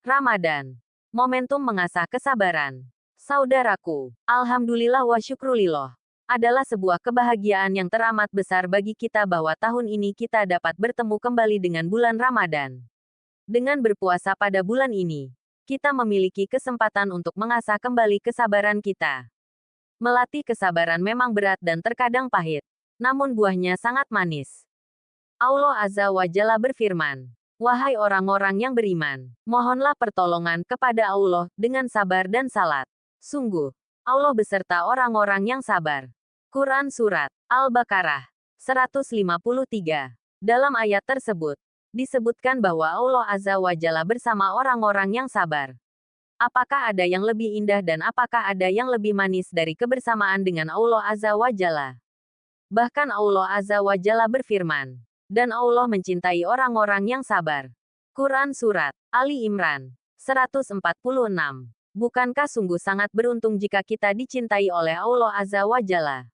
Ramadan. Momentum mengasah kesabaran. Saudaraku, alhamdulillah wa syukrulillah. Adalah sebuah kebahagiaan yang teramat besar bagi kita bahwa tahun ini kita dapat bertemu kembali dengan bulan Ramadan. Dengan berpuasa pada bulan ini, kita memiliki kesempatan untuk mengasah kembali kesabaran kita. Melatih kesabaran memang berat dan terkadang pahit, namun buahnya sangat manis. Allah Azza wa Jalla berfirman, "Wahai orang-orang yang beriman, mohonlah pertolongan kepada Allah dengan sabar dan salat. Sungguh, Allah beserta orang-orang yang sabar." Quran Surat Al-Baqarah 153. Dalam ayat tersebut, disebutkan bahwa Allah Azza wa Jalla bersama orang-orang yang sabar. Apakah ada yang lebih indah dan apakah ada yang lebih manis dari kebersamaan dengan Allah Azza wa Jalla? Bahkan Allah Azza wa Jalla berfirman, "Dan Allah mencintai orang-orang yang sabar." Quran Surat Ali Imran 146. Bukankah sungguh sangat beruntung jika kita dicintai oleh Allah Azza wa Jalla?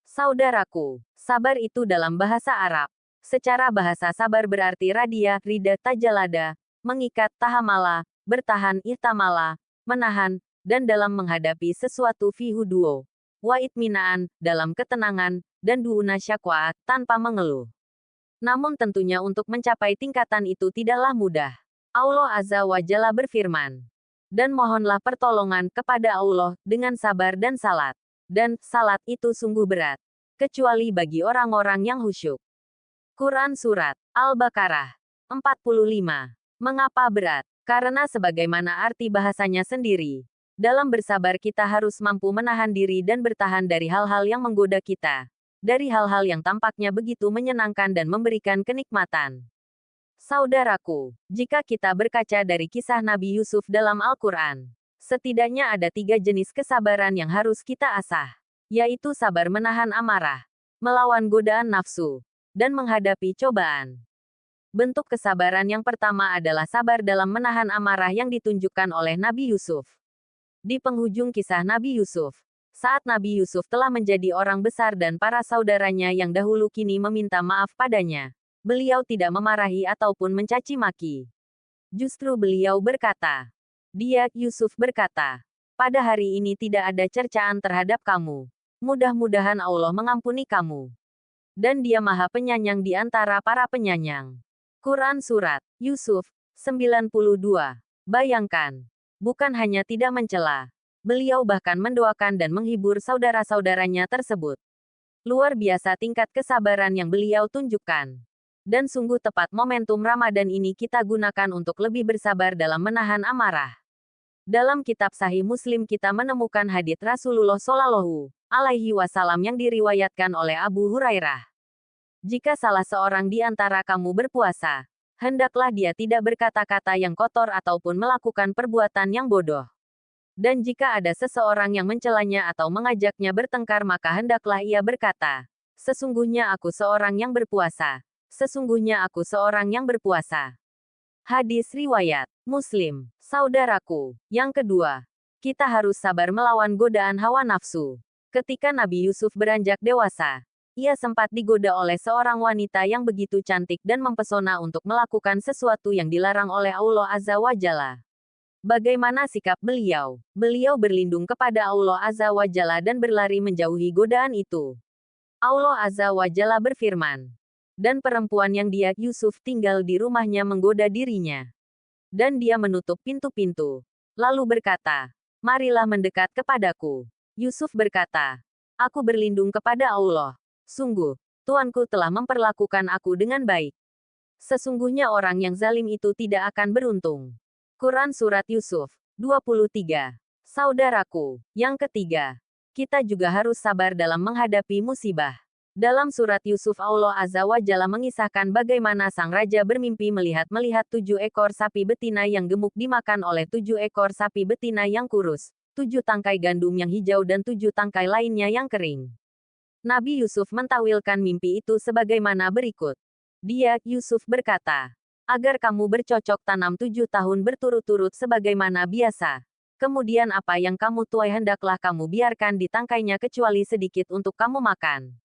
Saudaraku, sabar itu dalam bahasa Arab. Secara bahasa sabar berarti radia, rida, tajalada, mengikat, tahamala, bertahan, ihtamala, menahan, dan dalam menghadapi sesuatu fi huduo, wa itminaan, dalam ketenangan, dan duuna syakwa, tanpa mengeluh. Namun tentunya untuk mencapai tingkatan itu tidaklah mudah. Allah Azza wa Jalla berfirman, "Dan mohonlah pertolongan kepada Allah dengan sabar dan salat. Dan salat itu sungguh berat, kecuali bagi orang-orang yang khusyuk." Quran Surat Al-Baqarah 45. Mengapa berat? Karena sebagaimana arti bahasanya sendiri, dalam bersabar kita harus mampu menahan diri dan bertahan dari hal-hal yang menggoda kita. Dari hal-hal yang tampaknya begitu menyenangkan dan memberikan kenikmatan. Saudaraku, jika kita berkaca dari kisah Nabi Yusuf dalam Al-Quran, setidaknya ada 3 jenis kesabaran yang harus kita asah, yaitu sabar menahan amarah, melawan godaan nafsu, dan menghadapi cobaan. Bentuk kesabaran yang pertama adalah sabar dalam menahan amarah yang ditunjukkan oleh Nabi Yusuf. Di penghujung kisah Nabi Yusuf, saat Nabi Yusuf telah menjadi orang besar dan para saudaranya yang dahulu kini meminta maaf padanya, beliau tidak memarahi ataupun mencaci maki. Justru beliau berkata, Yusuf berkata, "Pada hari ini tidak ada cercaan terhadap kamu. Mudah-mudahan Allah mengampuni kamu. Dan Dia Maha Penyayang di antara para penyayang." Quran Surat Yusuf 92. Bayangkan, bukan hanya tidak mencela, beliau bahkan mendoakan dan menghibur saudara-saudaranya tersebut. Luar biasa tingkat kesabaran yang beliau tunjukkan. Dan sungguh tepat momentum Ramadan ini kita gunakan untuk lebih bersabar dalam menahan amarah. Dalam kitab Sahih Muslim kita menemukan hadits Rasulullah Shallallahu alaihi wasallam yang diriwayatkan oleh Abu Hurairah. "Jika salah seorang di antara kamu berpuasa, hendaklah dia tidak berkata-kata yang kotor ataupun melakukan perbuatan yang bodoh. Dan jika ada seseorang yang mencelanya atau mengajaknya bertengkar maka hendaklah ia berkata, 'Sesungguhnya aku seorang yang berpuasa. Sesungguhnya aku seorang yang berpuasa.'" Hadis riwayat Muslim. Saudaraku, yang kedua, kita harus sabar melawan godaan hawa nafsu. Ketika Nabi Yusuf beranjak dewasa, ia sempat digoda oleh seorang wanita yang begitu cantik dan mempesona untuk melakukan sesuatu yang dilarang oleh Allah Azza wa Jalla. Bagaimana sikap beliau? Beliau berlindung kepada Allah Azza wa Jalla dan berlari menjauhi godaan itu. Allah Azza wa Jalla berfirman, "Dan perempuan yang dia, Yusuf, tinggal di rumahnya menggoda dirinya. Dan dia menutup pintu-pintu. Lalu berkata, 'Marilah mendekat kepadaku.' Yusuf berkata, 'Aku berlindung kepada Allah. Sungguh, Tuanku telah memperlakukan aku dengan baik. Sesungguhnya orang yang zalim itu tidak akan beruntung.'" Quran Surat Yusuf 23. Saudaraku, yang ketiga, kita juga harus sabar dalam menghadapi musibah. Dalam surat Yusuf Allah Azza wa Jalla mengisahkan bagaimana sang raja bermimpi melihat 7 ekor sapi betina yang gemuk dimakan oleh 7 ekor sapi betina yang kurus, 7 tangkai gandum yang hijau dan 7 tangkai lainnya yang kering. Nabi Yusuf mentawilkan mimpi itu sebagaimana berikut. Yusuf berkata, "Agar kamu bercocok tanam 7 tahun berturut-turut sebagaimana biasa. Kemudian apa yang kamu tuai hendaklah kamu biarkan di tangkainya kecuali sedikit untuk kamu makan.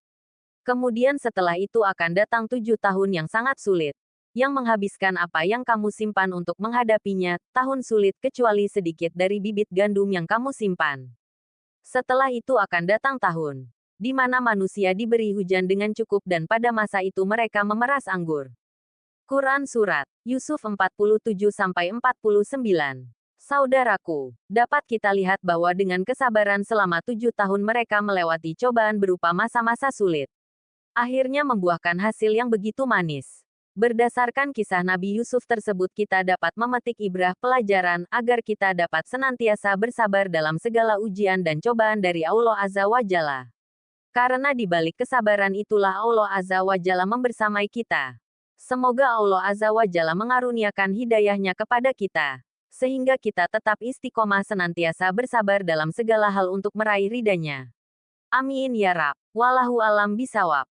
Kemudian setelah itu akan datang 7 tahun yang sangat sulit, yang menghabiskan apa yang kamu simpan untuk menghadapinya, tahun sulit kecuali sedikit dari bibit gandum yang kamu simpan. Setelah itu akan datang tahun di mana manusia diberi hujan dengan cukup dan pada masa itu mereka memeras anggur. Quran Surat Yusuf 47-49. Saudaraku, dapat kita lihat bahwa dengan kesabaran selama 7 tahun mereka melewati cobaan berupa masa-masa sulit. Akhirnya membuahkan hasil yang begitu manis. Berdasarkan kisah Nabi Yusuf tersebut kita dapat memetik ibrah pelajaran agar kita dapat senantiasa bersabar dalam segala ujian dan cobaan dari Allah Azza wa Jalla. Karena di balik kesabaran itulah Allah Azza wa Jalla membersamai kita. Semoga Allah Azza wa Jalla mengaruniakan hidayahnya kepada kita, sehingga kita tetap istiqomah senantiasa bersabar dalam segala hal untuk meraih ridhanya. Amin ya Rabb. Wallahu alam bisawab.